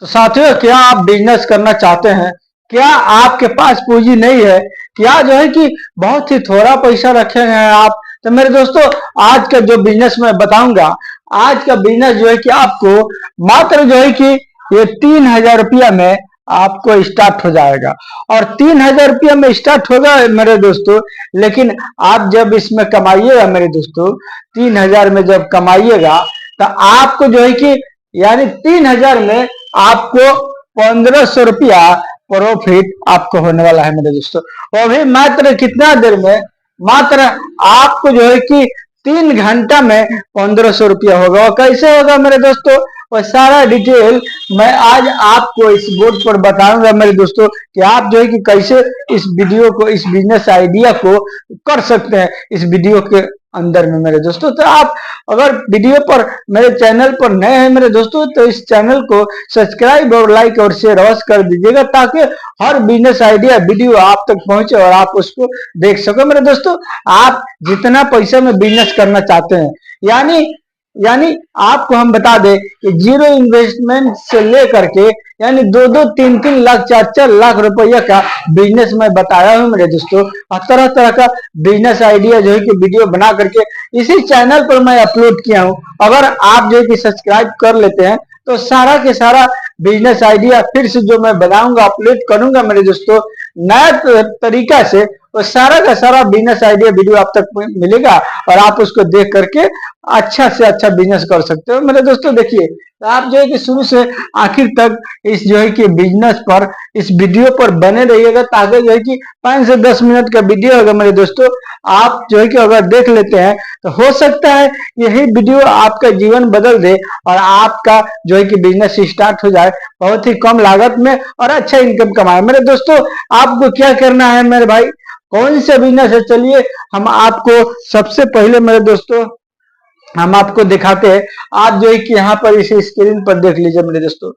तो साथियों, क्या आप बिजनेस करना चाहते हैं? क्या आपके पास पूंजी नहीं है? क्या जो है कि बहुत ही थोड़ा पैसा रखे हैं आप? तो मेरे दोस्तों, आज का जो बिजनेस मैं बताऊंगा, आज का बिजनेस जो है कि आपको मात्र जो है कि ये 3,000 रुपया में आपको स्टार्ट हो जाएगा। और 3,000 रुपया में स्टार्ट होगा मेरे दोस्तों। लेकिन आप जब इसमें कमाइएगा मेरे दोस्तों, 3,000 में जब कमाइएगा, तो आपको जो है कि यानी 3,000 में आपको 1,500 रुपया प्रॉफिट आपको होने वाला है मेरे दोस्तों। वो भी मात्र कितना देर में? मात्र आपको जो है कि 3 घंटा में 1,500 रुपया होगा। और कैसे होगा मेरे दोस्तों? और सारा डिटेल मैं आज आपको इस बोर्ड पर बताऊंगा मेरे दोस्तों, कि आप जो है कि कैसे इस वीडियो को, इस बिजनेस आइडिया को कर सकते हैं इस वीडियो के अंदर में मेरे दोस्तों। तो आप अगर वीडियो पर, मेरे चैनल पर नए हैं मेरे दोस्तों, तो इस चैनल को सब्सक्राइब और लाइक और शेयर अवश्य कर दीजिएगा, ताकि हर बिजनेस आइडिया वीडियो आप तक पहुंचे और आप उसको देख सको मेरे दोस्तों। आप जितना पैसा में बिजनेस करना चाहते हैं, यानी यानी आपको हम बता दें कि जीरो इन्वेस्टमेंट से लेकर के यानी 2-2, 3-3 लाख, 4-4 लाख रुपया का बिजनेस मैं बताया हूं मेरे दोस्तों। और तरह तरह का बिजनेस आइडिया जो है कि वीडियो बना करके इसी चैनल पर मैं अपलोड किया हूं। अगर आप जो है कि सब्सक्राइब कर लेते हैं, तो सारा के सारा बिजनेस आइडिया फिर से जो मैं बनाऊंगा, अपलोड करूंगा मेरे दोस्तों, नया तरीका से, वो सारा का सारा बिजनेस आइडिया वीडियो आप तक मिलेगा। और आप उसको देख करके अच्छा से अच्छा बिजनेस कर सकते हो मेरे दोस्तों। देखिए, तो आप जो है कि शुरू से आखिर तक इस जो है कि बिजनेस पर, इस वीडियो पर बने रहिएगा, ताकि जो है कि 5 से 10 मिनट का वीडियो होगा मेरे दोस्तों। आप जो है कि अगर देख लेते हैं, तो हो सकता है यही वीडियो आपका जीवन बदल दे और आपका जो है कि बिजनेस स्टार्ट हो जाए बहुत ही कम लागत में और अच्छा इनकम कमाए मेरे दोस्तों। आपको क्या करना है मेरे भाई? कौन सा बिजनेस है? चलिए हम आपको सबसे पहले मेरे दोस्तों हम आपको दिखाते हैं। आप जो है कि यहाँ पर इसी स्क्रीन पर देख लीजिए मेरे दोस्तों,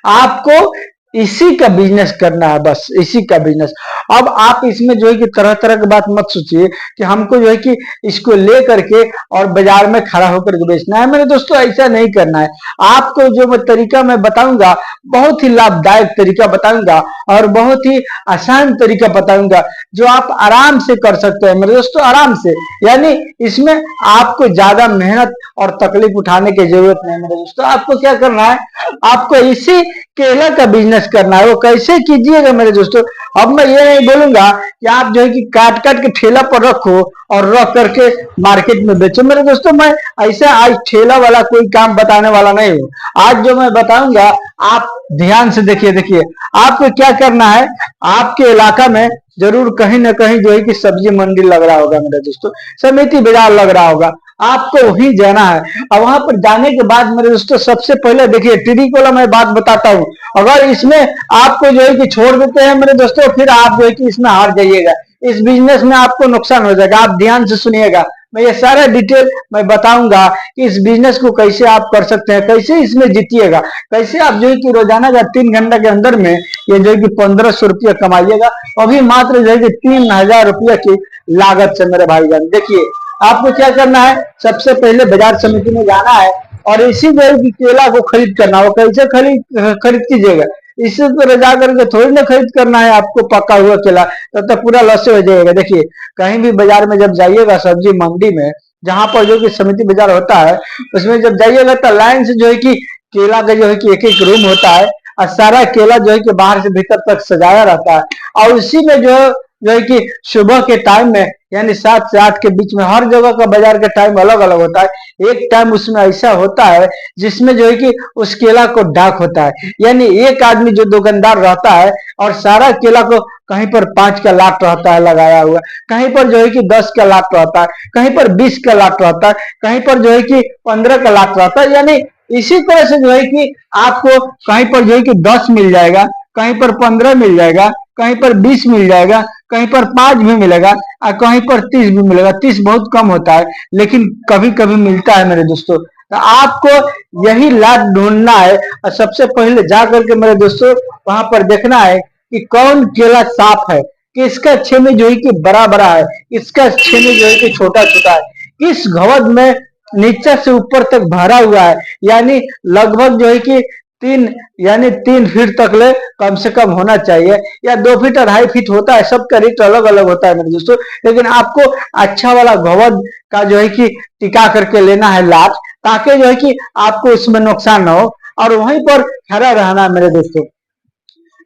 आपको इसी का बिजनेस करना है, बस इसी का बिजनेस। अब आप इसमें जो है कि तरह तरह की बात मत सोचिए कि हमको जो है कि इसको ले करके और बाजार में खड़ा होकर के बेचना है मेरे दोस्तों। ऐसा नहीं करना है। आपको जो मैं तरीका मैं बताऊंगा, बहुत ही लाभदायक तरीका बताऊंगा और बहुत ही आसान तरीका बताऊंगा, जो आप आराम से कर सकते हैं मेरे दोस्तों, आराम से। यानी इसमें आपको ज्यादा मेहनत और तकलीफ उठाने की जरूरत नहीं मेरे दोस्तों। आपको क्या करना है? आपको इसी केला का बिजनेस करना है। वो कैसे कीजिएगा मेरे दोस्तों? अब मैं ये नहीं बोलूंगा कि आप जो है कि काट काट के ठेला पर रखो और रख करके मार्केट में बेचो मेरे दोस्तों। मैं ऐसा आज ठेला वाला कोई काम बताने वाला नहीं हूँ। आज जो मैं बताऊंगा, आप ध्यान से देखिए। देखिए, आपको क्या करना है? आपके इलाका में जरूर कहीं ना कहीं जो है कि सब्जी मंडी लग रहा होगा मेरे दोस्तों, समिति बाजार लग रहा होगा। आपको वहीं जाना है। और वहां पर जाने के बाद मेरे दोस्तों, सबसे पहले देखिए, ट्रिक वाला मैं बात बताता हूँ। अगर इसमें आपको जो है कि छोड़ देते हैं मेरे दोस्तों, फिर आप जो है कि इसमें हार जाइएगा। इस बिजनेस में आपको नुकसान हो जाएगा। आप ध्यान से सुनिएगा, मैं ये सारा डिटेल मैं बताऊंगा कि इस बिजनेस को कैसे आप कर सकते हैं, कैसे इसमें जीतिएगा, कैसे आप जो है कि रोजाना का 3 घंटा के अंदर में ये जो है कि 1,500 रुपया कमाइएगा, अभी मात्र जो है कि 3,000 रुपया की लागत से मेरे भाईजान। देखिए, आपको क्या करना है? सबसे पहले बाजार समिति में जाना है और इसी जो है कि केला को खरीद करना। वो कैसे खरीद कीजिएगा? इसी तरह जा करके थोड़ी ना खरीद करना है आपको पका हुआ केला, तब तक पूरा लॉस हो जाएगा। देखिए, कहीं भी बाजार में जब जाइएगा, सब्जी मंडी में, जहां पर जो कि समिति बाजार होता है, उसमें जब जाइएगा तो लाइन से जो है कि केला का जो है कि एक एक रूम होता है और सारा केला जो है कि बाहर से भीतर तक सजाया रहता है। और उसी में जो है कि सुबह के टाइम में, यानी 7 से 8 के बीच में, हर जगह का बाजार का टाइम अलग अलग होता है। एक टाइम उसमें ऐसा होता है जिसमें जो है कि उस केला को डाक होता है, यानी एक आदमी जो दुकानदार रहता है और सारा केला को, कहीं पर 5 का लाट रहता है लगाया हुआ, कहीं पर जो है कि 10 का लाट रहता है, कहीं पर 20 का लाट रहता है, कहीं पर जो है कि 15 का लाट रहता है। यानी इसी तरह से जो है कि आपको कहीं पर जो है कि 10 मिल जाएगा, कहीं पर 15 मिल जाएगा, कहीं पर 20 मिल जाएगा, कहीं पर 5 भी मिलेगा और कहीं पर 30 भी मिलेगा। 30 बहुत कम होता है, लेकिन कभी कभी मिलता है मेरे दोस्तों। तो आपको यही लाभ ढूंढना है और सबसे पहले जा करके मेरे दोस्तों वहां पर देखना है कि कौन केला साफ है, किसका छेमी जो है कि बड़ा बड़ा है, किसका छेमी जो है कि छोटा छोटा है, किस घवद में नीचे से ऊपर तक भरा हुआ है, यानी लगभग जो है कि तीन यानी 3 फीट तक ले कम से कम होना चाहिए, या 2 फीट 2.5 फीट होता है। सबका रेट अलग अलग होता है मेरे दोस्तों, लेकिन आपको अच्छा वाला घवद का जो है कि टिका करके लेना है लाट, ताकि जो है कि आपको इसमें नुकसान ना हो, और वहीं पर खड़ा रहना है मेरे दोस्तों।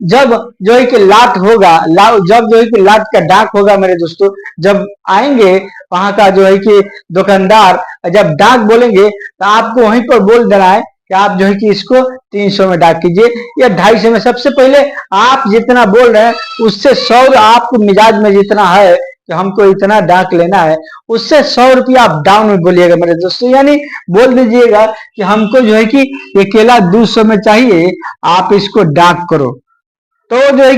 जब जो है कि लाट होगा, जब जो है कि लाट का डाक होगा मेरे दोस्तों, जब आएंगे वहां का जो है कि दुकानदार, जब डाक बोलेंगे तो आपको वहीं पर बोल देना है कि आप जो है कि इसको 300 में डाक कीजिए या 250 में। सबसे पहले आप जितना बोल रहे हैं उससे 100, आपको मिजाज में जितना है कि हमको इतना डाक लेना है, उससे 100 रुपया आप डाउन में बोलिएगा मेरे दोस्तों। यानी बोल दीजिएगा कि हमको जो है कि ये केला 200 में चाहिए, आप इसको डाक करो। तो जो है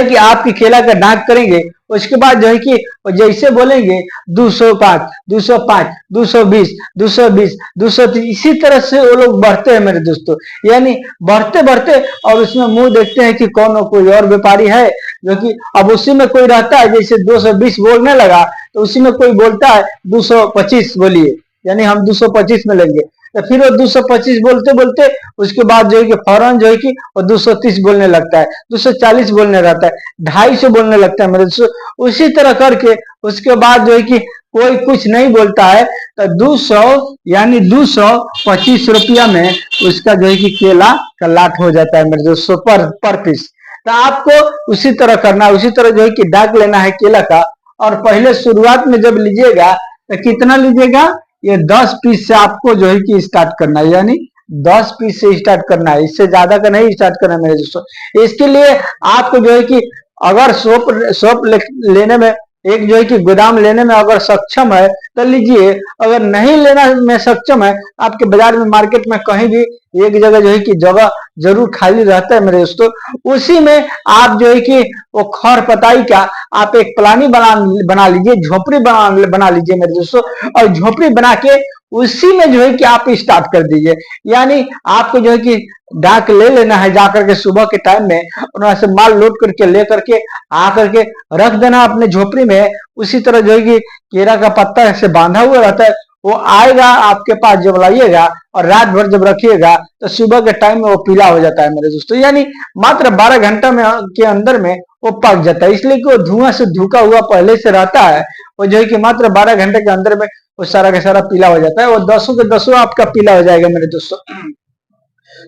कि आपकी केला का डाक करेंगे। उसके बाद जो है कि जैसे बोलेंगे 205, 205, 220, 220, 230, इसी तरह से वो लोग बढ़ते हैं मेरे दोस्तों। यानी बढ़ते बढ़ते और उसमें मुंह देखते हैं कि कौन कोई और व्यापारी है जो कि अब उसी में कोई रहता है, जैसे 220 बोलने लगा तो उसी में कोई बोलता है 225 बोलिए, यानी हम 225 में लेंगे। तो फिर वो 225 बोलते बोलते उसके बाद जो है कि फौरन जो है कि वो 230 बोलने लगता है, 240 बोलने रहता है, 250 बोलने लगता है मेरे दोस्तों। उसी तरह करके उसके बाद जो है कि कोई कुछ नहीं बोलता है तो 200 यानी 225 रुपया में उसका जो है कि केला का लाट हो जाता है मेरे दोस्तों, पर पीस। तो आपको उसी तरह करना है, उसी तरह जो है कि डाक लेना है केला का। और पहले शुरुआत में जब लीजिएगा तो कितना लीजिएगा, ये 10 पीस से आपको जो है कि स्टार्ट करना है, यानी 10 पीस से स्टार्ट करना है, इससे ज्यादा का नहीं स्टार्ट करना है मेरे दोस्तों। इसके लिए आपको जो है कि अगर सोप लेने में, एक जो है कि गोदाम लेने में अगर सक्षम है तो लीजिए, अगर नहीं लेना में सक्षम है, आपके बाजार में मार्केट में कहीं भी एक जगह जो है कि जगह जरूर खाली रहता है मेरे दोस्तों, उसी में आप जो है कि वो खर पताई का आप एक प्लानी बना लीजिए, झोपड़ी बना लीजिए मेरे दोस्तों। और झोपड़ी बना के उसी में जो है कि आप स्टार्ट कर दीजिए। यानी आपको जो है कि डाक ले लेना है, जाकर के सुबह के टाइम में वहां से माल लोड करके ले करके आकर के रख देना अपने झोपड़ी में। उसी तरह जो है कि केरा का पत्ता से बांधा हुआ रहता है, वो आएगा आपके पास जब लाइएगा और रात भर जब रखिएगा तो सुबह के टाइम में वो पीला हो जाता है मेरे दोस्तों। यानी मात्र 12 घंटा में के अंदर में वो पक जाता है, इसलिए कि वो धुआं से धुका हुआ पहले से रहता है। वो जो है कि मात्र 12 घंटे के अंदर में वो सारा का सारा पीला हो जाता है, वो 10 के 10 आपका पीला हो जाएगा मेरे दोस्तों।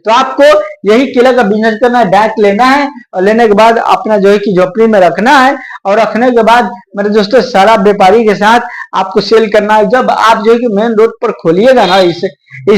तो आपको यही केला का बिजनेस करना है, डाक लेना है और लेने के बाद अपना जो है कि झोपड़ी में रखना है। और रखने के बाद मेरे दोस्तों सारा व्यापारी के साथ आपको सेल करना है। जब आप जो है कि मेन रोड पर खोलिएगा ना इस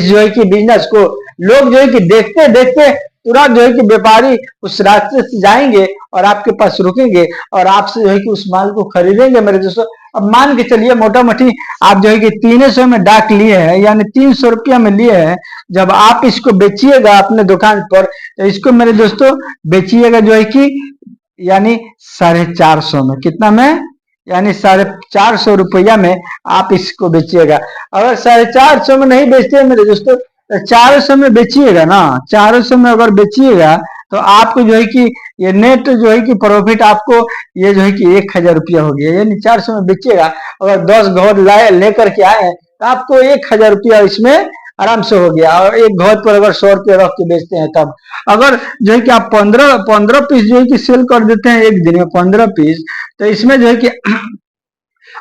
जो है कि बिजनेस को, लोग जो है कि देखते देखते तुरंत जो है कि व्यापारी उस रास्ते से जाएंगे और आपके पास रुकेंगे और आपसे जो है कि उस माल को खरीदेंगे मेरे दोस्तों। अब मान के चलिए मोटा मोटी आप जो है कि 300 में डाक लिए हैं, यानी 300 रुपया में लिए हैं। जब आप इसको बेचिएगा अपने दुकान पर तो इसको मेरे दोस्तों बेचिएगा जो है कि यानी 450 में, कितना में, यानी 450 रुपया में आप इसको बेचिएगा। अगर 450 में नहीं बेचते हैं मेरे दोस्तों तो 400 में बेचिएगा ना, 400 में अगर बेचिएगा तो आपको जो है कि ये नेट जो है कि प्रॉफिट आपको ये जो है कि 1000 रुपया हो गया। यानी 400 में बेचिएगा, अगर 10 घोड़ लेकर के आए तो आपको 1000 रुपया इसमें आराम से हो गया। और एक घोड़ पर अगर 100 रुपया रख के बेचते हैं तब, अगर जो है कि आप 15 पीस जो है कि सेल कर देते हैं एक दिन में 15 पीस, तो इसमें जो है कि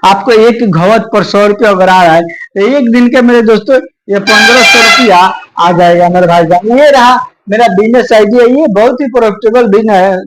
आपको एक घवत पर 100 रुपया अगर आ रहा है तो एक दिन के मेरे दोस्तों ये 1500 रुपया आ जाएगा मेरे भाई जान। ये रहा मेरा बिजनेस आइडिया, ये बहुत ही प्रॉफिटेबल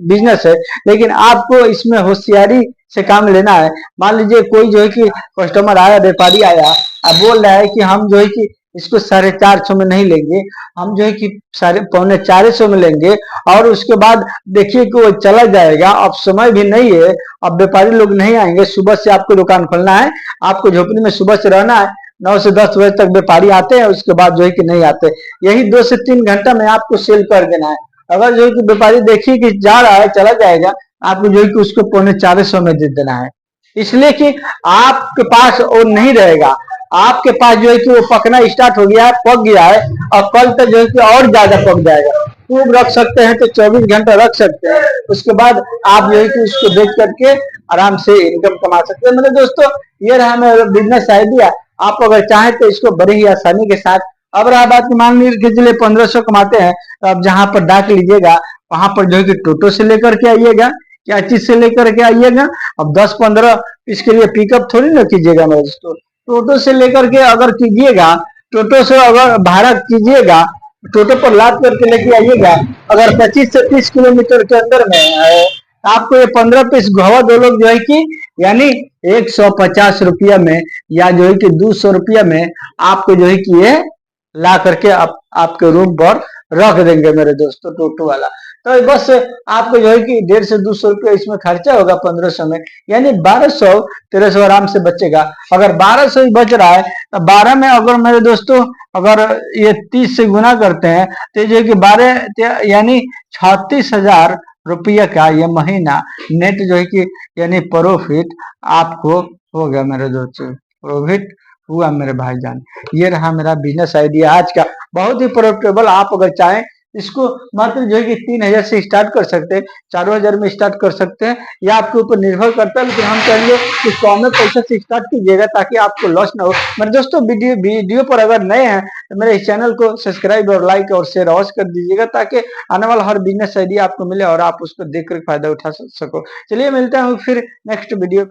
बिजनेस है, लेकिन आपको इसमें होशियारी से काम लेना है। मान लीजिए कोई जो है कि कस्टमर आया, व्यापारी आया, अब बोल रहा है कि हम जो है कि इसको 450 में नहीं लेंगे, हम जो है कि 450 में लेंगे। और उसके बाद देखिए कि वो चला जाएगा, अब समय भी नहीं है, अब व्यापारी लोग नहीं आएंगे। सुबह से आपको दुकान खोलना है, आपको झोपड़ी में सुबह से रहना है, 9 से 10 बजे तक व्यापारी आते हैं, उसके बाद जो है कि नहीं आते। यही 2 से 3 घंटा में आपको सेल कर देना है। अगर जो है कि व्यापारी देखिए कि जा रहा है, चला जाएगा, आपको जो है कि उसको 450 में दे देना है, इसलिए कि आपके पास वो नहीं रहेगा। आपके पास जो है कि वो पकना स्टार्ट हो गया है, पक गया है, और कल तक जो है कि और ज्यादा पक जाएगा। खूब रख सकते हैं तो 24 घंटा रख सकते हैं, उसके बाद आप जो है कि उसको बेच करके आराम से इनकम कमा सकते हैं। मेरे दोस्तों ये रहा मेरा बिजनेस आइडिया। आप अगर चाहें तो इसको बड़ी ही आसानी के साथ अब रहा बात की, मान लीजिए चलिए 1500 कमाते हैं, तो अब जहां पर डाक लीजिएगा वहां पर जो है कि टोटो से लेकर के आइएगा, क्या चीज से लेकर के आइएगा। अब 10-15 इसके लिए पिकअप थोड़ी ना कीजिएगा मेरे दोस्तों, टोटो से लेकर के अगर कीजिएगा, टोटो से अगर भाड़ा कीजिएगा, टोटो पर लाद करके लेके आइएगा, अगर 25 से 30 किलोमीटर के अंदर में है, आपको ये 15 पीस घोवा दो लोग जो है कि यानी 150 रुपया में या जो है कि 200 रुपया में आपको जो है कि ये ला करके आपके रूम पर रख देंगे मेरे दोस्तों टोटो वाला। तो बस आपको जो है कि 150 से 200 रुपया इसमें खर्चा होगा 1500 में, यानी 1200-1300 आराम से बचेगा। अगर 1200 ही बच रहा है तो 12 में अगर मेरे दोस्तों अगर ये 30 से गुना करते हैं तो जो है कि 12 यानी 36,000 रुपया का ये महीना नेट जो है कि यानी प्रॉफिट आपको हो गया मेरे दोस्तों, प्रॉफिट हुआ मेरे भाईजान। ये रहा मेरा बिजनेस आइडिया आज का, बहुत ही प्रॉफिटेबल। आप अगर चाहें इसको मात्र जो है कि 3000 से स्टार्ट कर सकते हैं, 4000 में स्टार्ट कर सकते हैं, या आपके ऊपर निर्भर करता है, लेकिन हम कहेंगे कि कम पैसा से स्टार्ट कीजिएगा ताकि आपको लॉस ना हो। मेरे दोस्तों वीडियो पर अगर नए हैं तो मेरे इस चैनल को सब्सक्राइब और लाइक और शेयर अवश्य कर दीजिएगा ताकि आने वाला हर बिजनेस आइडिया आपको मिले और आप उसको देख कर फायदा उठा सको। चलिए मिलते हैं फिर नेक्स्ट वीडियो।